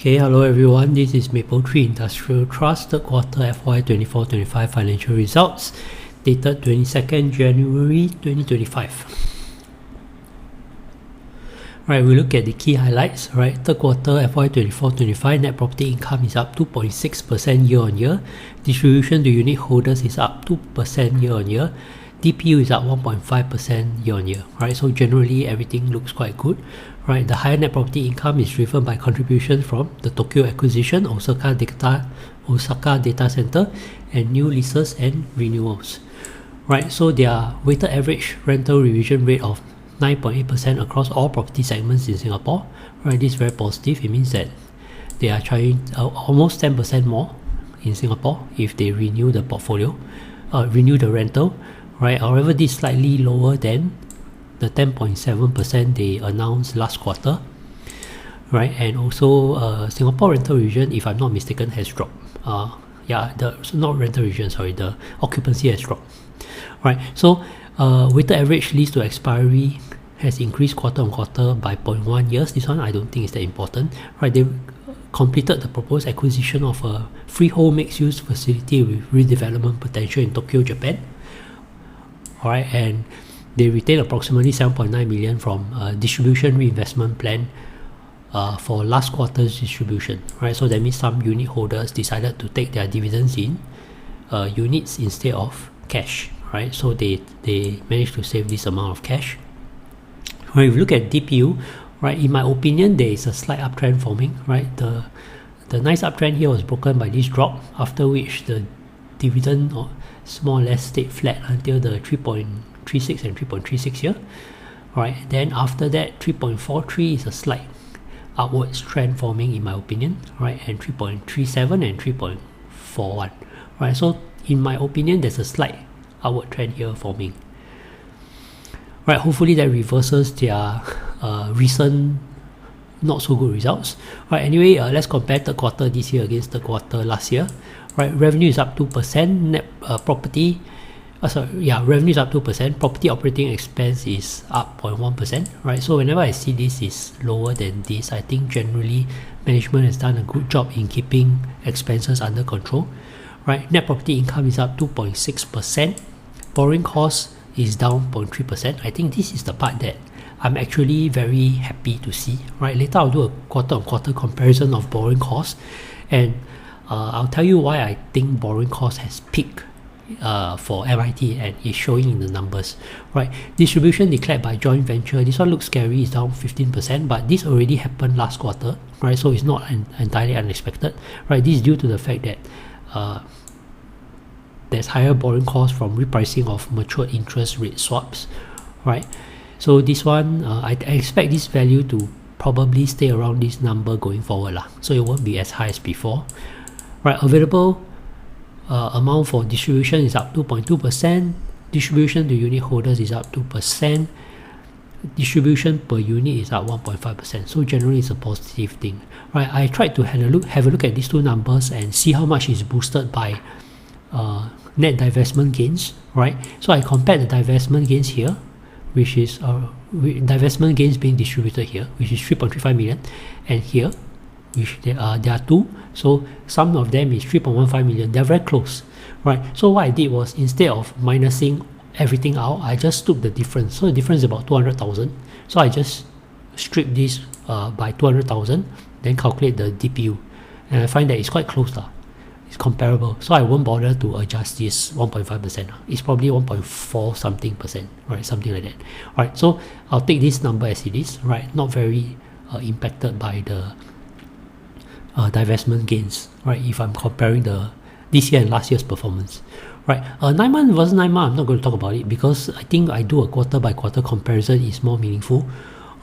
Okay, hello everyone, this is Maple3 Industrial Trust third quarter FY24-25 financial results dated 22nd January 2025. Right, we look at the key highlights. Right, third quarter FY24-25 net property income is up 2.6% year on year. Distribution to unit holders is up 2% year on year. DPU is up 1.5% year on year. Right, so generally everything looks quite good. Right, the higher net property income is driven by contributions from the Tokyo acquisition, Osaka data center, and new leases and renewals. Right, so their weighted average rental revision rate of 9.8% across all property segments in Singapore. Right, this is very positive. It means that they are trying almost 10% more in Singapore if they renew the portfolio, renew the rental. Right, however, this is slightly lower than the 10.7% they announced last quarter. Right, and also Singapore rental revision, if I'm not mistaken, has dropped. The occupancy has dropped. Right, so weighted average lease to expiry has increased quarter on quarter by 0.1 years. This one I don't think is that important. Right, they completed the proposed acquisition of a freehold mixed-use facility with redevelopment potential in Tokyo, Japan. Alright, and they retained approximately 7.9 million from a distribution reinvestment plan for last quarter's distribution. Right, so that means some unit holders decided to take their dividends in units instead of cash. Right, so they managed to save this amount of cash. Right, if you look at DPU, right, in my opinion, there is a slight uptrend forming. Right, the nice uptrend here was broken by this drop, after which the dividend more or less stayed flat until the 3.36 and 3.36 here. Right, then after that 3.43 is a slight upwards trend forming in my opinion. Right, and 3.37 and 3.41. Right, so in my opinion there's a slight upward trend here forming. Right, hopefully that reverses their recent not so good results. Right, anyway, let's compare third quarter this year against the quarter last year. Right, revenue is up 2%. Revenue is up 2%. Property operating expense is up 0.1%. Right, so whenever I see this is lower than this, I think generally management has done a good job in keeping expenses under control. Right, net property income is up 2.6%. Borrowing cost is down 0.3%. I think this is the part that I'm actually very happy to see. Right, later I'll do a quarter-on-quarter comparison of borrowing costs, and I'll tell you why I think borrowing cost has peaked for MIT and is showing in the numbers. Right, distribution declared by joint venture, this one looks scary, it's down 15%, but this already happened last quarter. Right, so it's not entirely unexpected. Right, this is due to the fact that there's higher borrowing costs from repricing of mature interest rate swaps. Right, so this one I expect this value to probably stay around this number going forward lah. So it won't be as high as before. Right, available amount for distribution is up 2.2%. Distribution to unit holders is up 2%. Distribution per unit is up 1.5%. So generally it's a positive thing. Right, I tried to have a look at these two numbers and see how much is boosted by net divestment gains. Right, so I compared the divestment gains here, which is divestment gains being distributed here, which is 3.35 million, and here, which there are two, so sum of them is 3.15 million. They're very close. Right, so what I did was, instead of minusing everything out, I just took the difference. So the difference is about 200,000. So I just strip this by 200,000, then calculate the DPU, and I find that it's quite close lah. It's comparable, so I won't bother to adjust this 1.5%. It's probably 1.4 something percent. Right, something like that. Alright, so I'll take this number as it is. Right, not very impacted by the divestment gains. Right, if I'm comparing this year and last year's performance. Right, 9 months versus 9 months, I'm not going to talk about it because I think I do a quarter by quarter comparison is more meaningful.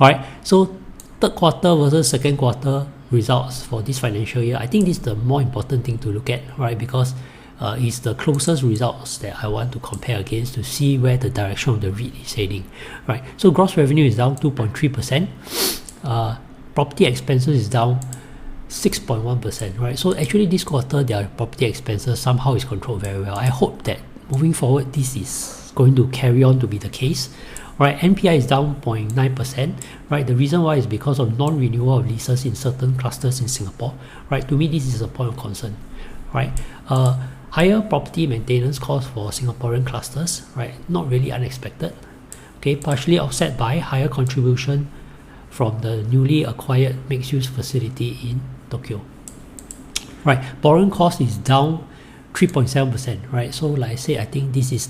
Alright, so third quarter versus second quarter results for this financial year, I think this is the more important thing to look at. Right, because it's the closest results that I want to compare against to see where the direction of the REIT is heading. Right, so gross revenue is down 2.3%. Property expenses is down 6.1%. Right, so actually this quarter their property expenses somehow is controlled very well. I hope that moving forward this is going to carry on to be the case. right? NPI is down 0.9%, right? The reason why is because of non-renewal of leases in certain clusters in Singapore, right? To me, this is a point of concern, right? Higher property maintenance costs for Singaporean clusters, right? Not really unexpected, okay? Partially offset by higher contribution from the newly acquired mixed-use facility in Tokyo, right? Borrowing cost is down 3.7%, right? So like I say, I think this is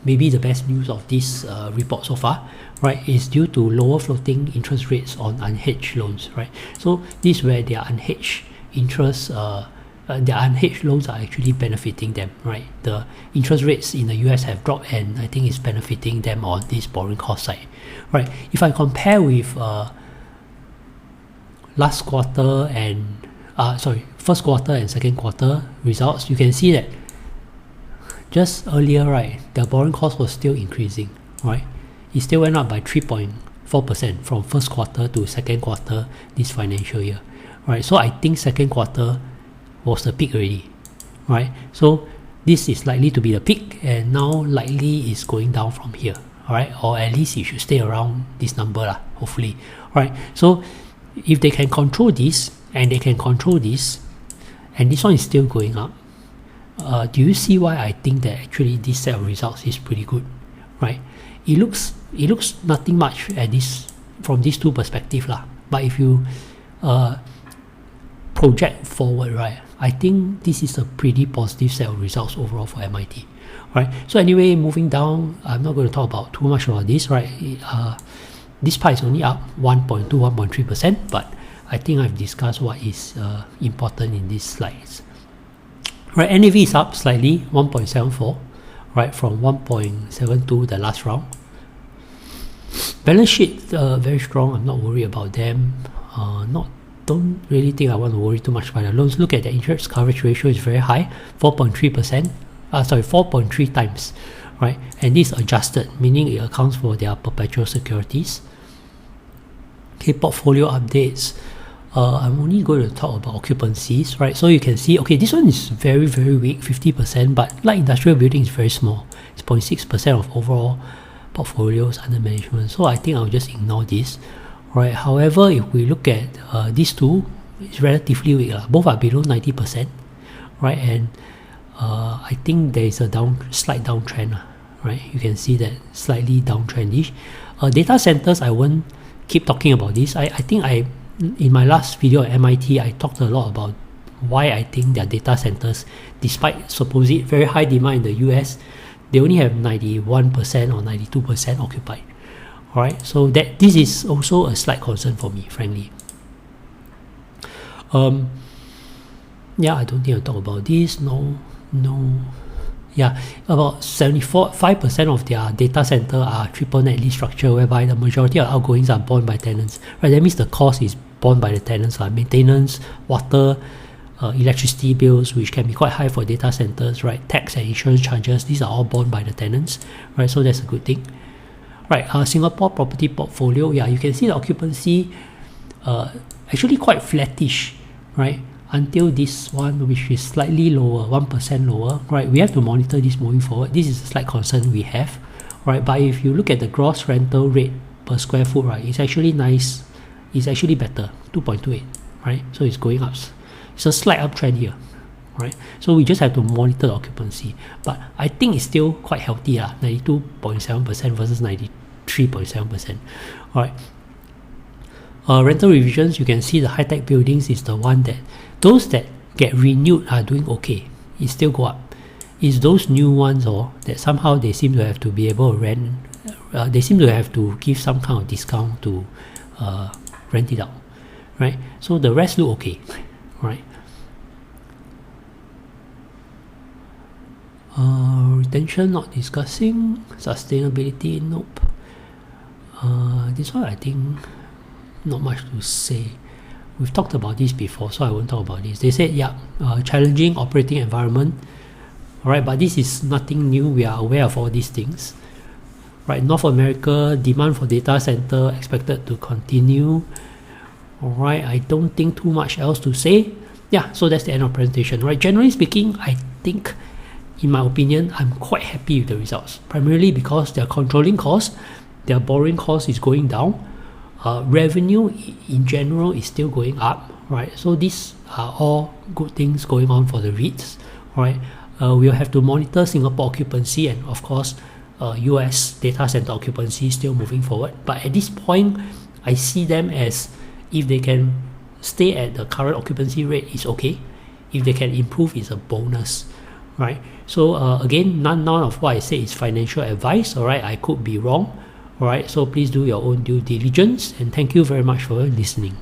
maybe the best news of this report so far, right? Is due to lower floating interest rates on unhedged loans, right? So this is where their unhedged interest, their unhedged loans are actually benefiting them, right? The interest rates in the US have dropped, and I think it's benefiting them on this borrowing cost side, right? If I compare with first quarter and second quarter results, you can see that just earlier, right, the borrowing cost was still increasing, right? It still went up by 3.4% from first quarter to second quarter this financial year, right? So I think second quarter was the peak already, right? So this is likely to be the peak, and now likely is going down from here, all right? Or at least it should stay around this number, hopefully, all right? So if they can control this, and they can control this, and this one is still going up, do you see why I think that actually this set of results is pretty good, right? It looks nothing much at this from these two perspectives, but if you project forward, right, I think this is a pretty positive set of results overall for MIT, right? So anyway, moving down, I'm not going to talk about too much about this, right? This part is only up 1.2, 1.3%, but I think I've discussed what is important in these slides. Right, NAV is up slightly, 1.74, right, from 1.72 the last round. Balance sheet very strong. I'm not worried about them. Don't really think I want to worry too much about the loans. Look at the interest coverage ratio is very high, 4.3 times, right? And this is adjusted, meaning it accounts for their perpetual securities. Okay, portfolio updates. I'm only going to talk about occupancies, right? So you can see, okay, this one is very, very weak, 50%, but light industrial building is very small. It's 0.6% of overall portfolios under management. So I think I'll just ignore this, right? However, if we look at these two, it's relatively weak. Both are below 90%, right? And I think there is a slight downtrend, right? You can see that slightly downtrendish. Data centers, I won't keep talking about this. I think in my last video at MIT, I talked a lot about why I think their data centers, despite supposed very high demand in the US, they only have 91% or 92% occupied. Alright, so this is also a slight concern for me, frankly. Yeah, I don't think I'll talk about this. No. Yeah, about 5% of their data center are triple net lease structure, whereby the majority of outgoings are borne by tenants. Right, that means the cost is borne by the tenants, like maintenance, water, electricity bills, which can be quite high for data centers. Right, tax and insurance charges, these are all borne by the tenants. Right, so that's a good thing. Right, Singapore property portfolio. Yeah, you can see the occupancy actually quite flattish. Right. Until this one, which is slightly lower, 1% lower, right? We have to monitor this moving forward. This is a slight concern we have, right? But if you look at the gross rental rate per square foot, right, it's actually nice. It's actually better, 2.28, right? So it's going up. It's a slight uptrend here, right? So we just have to monitor the occupancy. But I think it's still quite healthy, 92.7% versus 93.7%, all right? Rental revisions, you can see the high-tech buildings is the one that those that get renewed are doing okay. It still go up. It's those new ones that somehow they seem to have to be able to rent. They seem to have to give some kind of discount to rent it out, right? So the rest look okay, right? Retention not discussing. Sustainability, nope. This one I think not much to say. We've talked about this before, so I won't talk about this. They said, yeah, challenging operating environment. Alright, but this is nothing new. We are aware of all these things. Right, North America, demand for data center expected to continue. Alright, I don't think too much else to say. Yeah, so that's the end of presentation. Right, generally speaking, I think, in my opinion, I'm quite happy with the results. Primarily because they're controlling costs. their borrowing cost is going down. Revenue in general is still going up, right? So these are all good things going on for the REITs, right? We'll have to monitor Singapore occupancy and of course US data center occupancy still moving forward. But at this point, I see them as if they can stay at the current occupancy rate is okay. If they can improve, it's a bonus, right? So again, none of what I say is financial advice, all right? I could be wrong, all right? So please do your own due diligence, and thank you very much for listening.